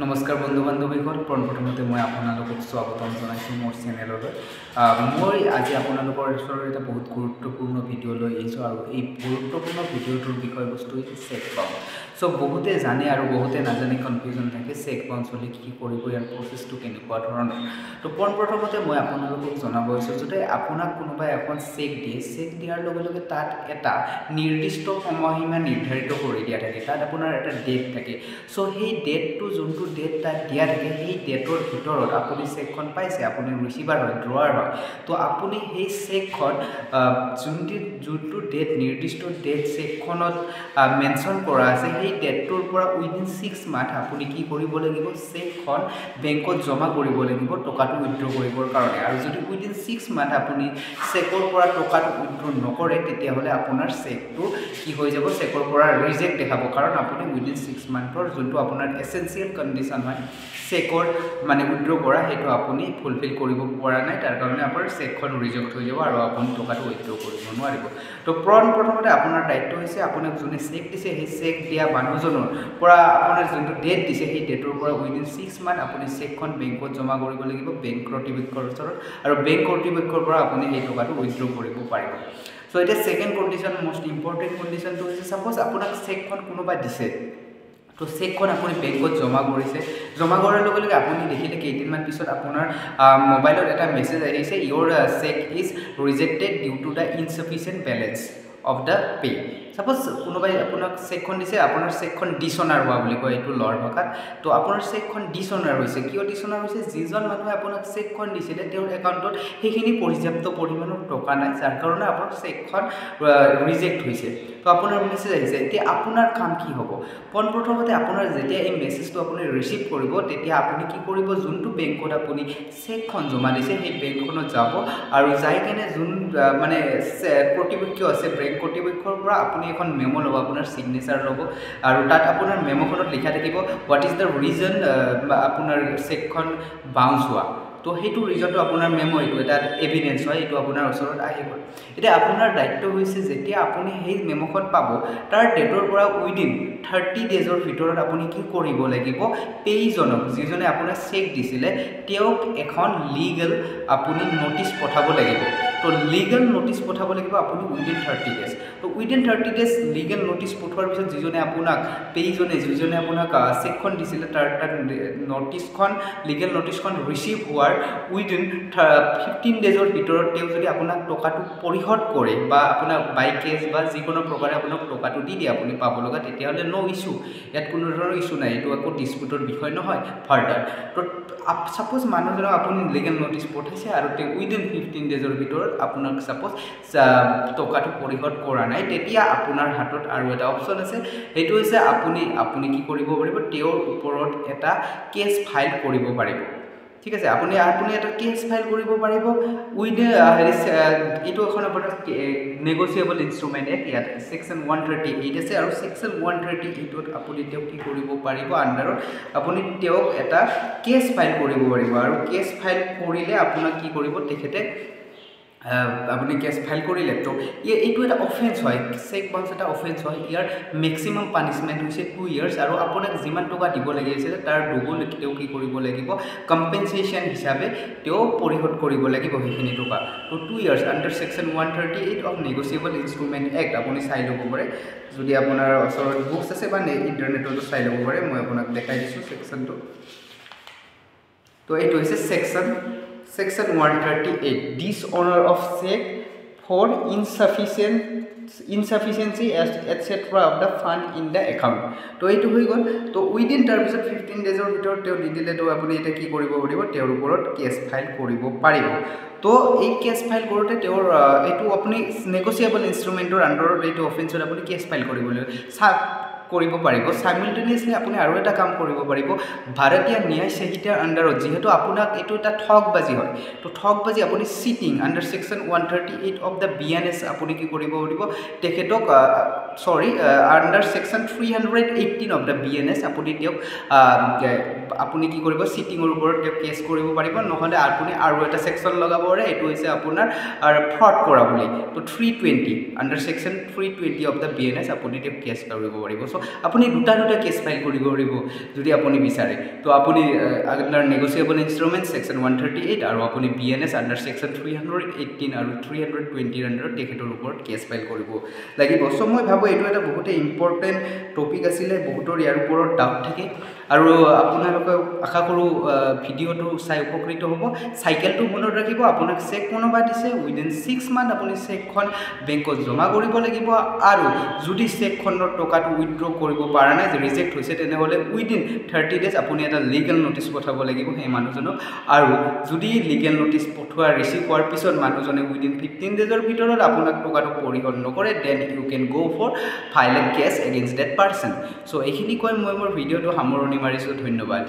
নমস্কাৰ বন্ধু বান্ধৱীসকল প্ৰথমতে মই আপোনালোকক স্বাগতম জনাইছোঁ মোৰ চেনেললৈ মই আজি আপোনালোকৰ ওচৰত এটা বহুত গুৰুত্বপূৰ্ণ ভিডিঅ' লৈ আহিছোঁ আৰু এই গুৰুত্বপূৰ্ণ ভিডিঅ'টোৰ বিষয়বস্তু হৈছে চেক বাউন্স সো বহুতে জানে আৰু বহুতে নাজানে কনফিউজন থাকে চেক বাউন্স হ'লে কি কৰিব ইয়াৰ প্ৰচেছটো কেনেকুৱা ধৰণৰ তো প্ৰথমতে মই আপোনালোকক জনাব বিচাৰিছোঁ যে আপোনাক কোনোবাই এখন চেক দিয়ে চেক দিয়াৰ লগে লগে তাত এটা নিৰ্দিষ্ট সময়সীমা নিৰ্ধাৰিত কৰি দিয়া থাকে তাত আপোনাৰ এটা ডেট থাকে সো সেই ডেটটো যোনটো ডেট তাত দিয়া থাকে সেই ডেটৰ ভিতৰত আপুনি চেকখন পাইছে আপুনি ৰিচিভাৰ হয় ড্ৰৱাৰ হয় তো আপুনি সেই চেকখন যোনটো ডেট নিৰ্দিষ্ট ডেট চেকখনত মেনশ্যন কৰা আছে সেই ডেটটোৰ পৰা উইদিন 6 মান্থ আপুনি কি কৰিব লাগিব চেকখন বেংকত জমা কৰিব লাগিব টকাটো উইথড্ৰ কৰিবৰ কাৰণে আৰু যদি উইদিন 6 মান্থ আপুনি চেকৰ পৰা টকাটো উইথড্ৰ নকৰে তেতিয়াহ'লে আপোনাৰ চেকটো কি হৈ যাব চেকৰ পৰা ৰিজেক্ট দেখাব কাৰণ আপুনি উইদিন 6 মান্থৰ যোনটো আপোনাৰ এসেনশিয়াল কণ্ডিশ্যন হয় চেকৰ মানে উইথড্ৰ কৰা সেইটো আপুনি ফুলফিল কৰিব পৰা নাই তাৰ কাৰণে আপোনাৰ চেকখন ৰিজেক্ট হৈ যাব আৰু আপুনি টকাটো উইথড্ৰ কৰিব নোৱাৰিব তো প্ৰথমতে আপোনাৰ দায়িত্ব হৈছে আপোনাক যোনে চেক দিছে সেই চেক দিয়া মানুহজনৰ পৰা আপোনাৰ যোনটো ডেট দিছে সেই ডেটৰ পৰা উইদিন 6 মান্থ আপুনি চেকখন বেংকত জমা কৰিব লাগিব বেংক কৰ্তৃপক্ষৰ ওচৰত আৰু বেংক কৰ্তৃপক্ষৰ পৰা আপুনি সেই টকাটো উইথড্ৰ কৰিব পাৰিব সো এটা সেকেন্ড কন্ডিশন মোস্ট ইম্পৰ্টেন্ট কন্ডিশনটো হৈছে সাপোজ আপোনাক চেকখন কোনোবা দিছে তো চেকখন আপুনি বেংকত জমা কৰিছে জমা কৰাৰ লগে লগে আপুনি দেখিলে কেইদিনমান পিছত আপোনাৰ মোবাইলত এটা মেছেজ আহিছে your cheque is rejected due to the insufficient balance of the pay suppose কোনোবাই আপোনাক চেকখন দিছে আপোনাৰ চেকখন ডিসঅনাৰ হোৱা বুলি কয় এইটো লৰ ভাষাত তো আপোনাৰ চেকখন ডিসঅনাৰ হৈছে কিয় ডিসঅনাৰ হৈছে যিজন মানুহে আপোনাক চেকখন দিছিলে তেওঁৰ একাউণ্টত সেইখিনি পৰ্যাপ্ত পৰিমাণৰ টকা নাই যাৰ কাৰণে আপোনাৰ চেকখন ৰিজেক্ট হৈছে তো আপোনাৰ মেছেজ আহিছে এতিয়া আপোনাৰ কাম কি হ'ব প্ৰথমতে আপোনাৰ যেতিয়া এই মেছেজটো আপুনি ৰিচিভ কৰিব তেতিয়া আপুনি কি কৰিব যোনটো বেংকত আপুনি চেকখন জমা দিছে সেই বেংকখনত যাব আৰু যাই কেনে যোন মানে কৰ্তৃপক্ষ আছে বেংক কৰ্তৃপক্ষৰ পৰা আপুনি এখন মেমো ল'ব আপোনাৰ সিগনেচাৰ ল'ব আৰু তাত আপোনাৰ মেমোখনত লিখা থাকিব হোৱাট ইজ দ্য ৰিজন আপোনাৰ চেকখন বাউন্স হোৱা তো সেইটো ৰিজনটো আপোনাৰ মেমো এইটো এটা এভিডেন্স হয় এইটো আপোনাৰ ওচৰত আহিব এতিয়া আপোনাৰ দায়িত্ব হৈছে যেতিয়া আপুনি সেই মেমোখন পাব তাৰ ডেটৰ পৰা উইদিন 30 ডেজৰ ভিতৰত আপুনি কি কৰিব লাগিব পেইজনক যিজনে আপোনাক চেক দিছিলে তেওঁক এখন লিগেল আপুনি নোটিছ পঠাব লাগিব তো লিগেল নোটিছ পঠাব লাগিব আপুনি উইদিন 30 ডেজ তো উইদিন 30 ডেজ লিগেল নোটিছ পঠোৱাৰ পিছত যিজনে আপোনাক পেইজনে যিজনে আপোনাক চেকখন দিছিলে তাৰ নোটিছখন লিগেল নোটিছখন ৰিচিভ হোৱাৰ উইদিন 15 ডেজৰ ভিতৰত তেওঁ যদি আপোনাক টকাটো পৰিশোধ কৰে বা আপোনাক বাই কেছ বা যিকোনো প্ৰকাৰে আপোনাক টকাটো দি দিয়ে আপুনি পাব লগা তেতিয়াহ'লে নো ইছ্যু ইয়াত কোনো ধৰণৰ ইছ্যু নাই এইটো আকৌ ডিসপিউটৰ বিষয় নহয় ফাৰ্দাৰ তো সাপোজ মানুহজনক আপুনি লিগেল নোটিছ পঠাইছে আৰু তেওঁ উইদিন 15 ডেজৰ ভিতৰত আপোনাক সাপোজ টকাটো পৰিশোধ কৰা নাই তেতিয়া আপোনাৰ হাতত আৰু এটা অপচন আছে সেইটো হৈছে আপুনি কি কৰিব পাৰিব তেওঁৰ ওপৰত এটা কেছ ফাইল কৰিব পাৰিব ঠিক আছে আপুনি এটা কেছ ফাইল কৰিব পাৰিব উইথ এইটো এখন আপোনাৰ নেগোচিয়েবল ইনষ্ট্ৰুমেণ্ট ইয়াত সেকশন 138 আছে আৰু সেকশন 138ত আপুনি তেওঁক কি কৰিব পাৰিব আণ্ডাৰত আপুনি তেওঁক এটা কেছ ফাইল কৰিব পাৰিব আৰু কেছ ফাইল কৰিলে আপোনাক কি কৰিব তেখেতে আপুনি কেছ ফাইল কৰিলে তো এইটো এটা অফেন্স হয় চেক বাউন্স এটা অফেন্স হয় ইয়াৰ মেক্সিমাম পানিশমেন্ট হৈছে 2 ইয়াৰ্স আৰু আপোনাক যিমান টকা দিব লাগিছিল তাৰ ডবল তেওঁ কি কৰিব লাগিব কম্পেনসেশন হিচাপে তেওঁ পৰিশোধ কৰিব লাগিব সেইখিনি টকা তো 2 years under section 138 of negotiable instrument act আপুনি চাই ল'ব পাৰে যদি আপোনাৰ ওচৰত বুকছ আছে বা ইন্টাৰনেটতো চাই ল'ব পাৰে মই আপোনাক দেখাই দিছোঁ সেকশনটো তো এইটো হৈছে Section 138 dishonor of check for insufficiency etc. of the fund in the account তো এইটো হৈ গ'ল তো উইদিন তাৰ পিছত 15 ডেজৰ ভিতৰত তেওঁ দি দিলে তো আপুনি এটা কি কৰিব পাৰিব তেওঁৰ ওপৰত কেছ ফাইল কৰিব পাৰিব তো এই কেছ ফাইল কৰোঁতে তেওঁৰ এইটো আপুনি নেগোচিয়েবল ইনষ্ট্ৰুমেণ্টৰ আণ্ডাৰত এইটো অফেন্সত আপুনি কেছ ফাইল কৰিবলৈ কৰিব পাৰিব সাইমultaneously আপুনি আৰু এটা কাম কৰিব পাৰিব ভাৰতীয় ন্যায় সংহিতাৰ আণ্ডাৰত যেহেতু আপোনাক এইটো এটা ঠগবাজি হয় তো ঠগবাজি আপুনি cheating under section 138 of the BNS আপুনি কি কৰিব পাৰিব তেখেতক under section 318 of the BNS আপুনি তেওঁক আপুনি কি কৰিব চিটিংৰ ওপৰত তেওঁ কেছ কৰিব পাৰিব নহলে আপুনি আৰু এটা সেকশন লগাব পাৰে এটো হৈছে আপোনাৰ ফ্ৰড কৰা বুলি তো 320 under section 320 of the BNS আপুনি তেওঁ কেছ কৰিব পাৰিব চ' আপুনি দুটা কেছ ফাইল কৰিব পাৰিব যদি আপুনি বিচাৰে তো আপুনি আণ্ডাৰ নেগচিয়েবল ইনষ্ট্ৰুমেণ্ট ছেকশ্যন 138 আৰু আপুনি BNS আণ্ডাৰ ছেকশ্যন 318 আৰু 320 আণ্ডাৰত তেখেতৰ ওপৰত কেছ ফাইল কৰিব লাগিব চ' মই ভাবোঁ এইটো এটা বহুতেই ইম্পৰ্টেণ্ট টপিক আছিলে বহুতৰ ইয়াৰ ওপৰত ডাউট থাকে আৰু আপোনালোকে আশা কৰোঁ ভিডিঅ'টো চাই উপকৃত হ'ব চাইকেলটো মনত ৰাখিব আপোনাক চেক কোনোবা দিছে উইদিন 6 মান্থ আপুনি চেকখন বেংকত জমা কৰিব লাগিব আৰু যদি চেকখনৰ টকাটো উইথড্ৰ কৰিব পৰা নাই যে ৰিজেক্ট হৈছে তেনেহ'লে উইদিন 30 ডেজ আপুনি এটা লিগেল ন'টিচ পঠাব লাগিব সেই মানুহজনক আৰু যদি লিগেল ন'টিচ পঠোৱা ৰিচিভ হোৱাৰ পিছত মানুহজনে উইদিন 15 ডেজৰ ভিতৰত আপোনাক টকাটো পৰিশোধ নকৰে then you can go' for file a case against that person so' এইখিনি কৈ মই মোৰ ভিডিঅ'টো সামৰণি মাৰিছোঁ ধন্যবাদ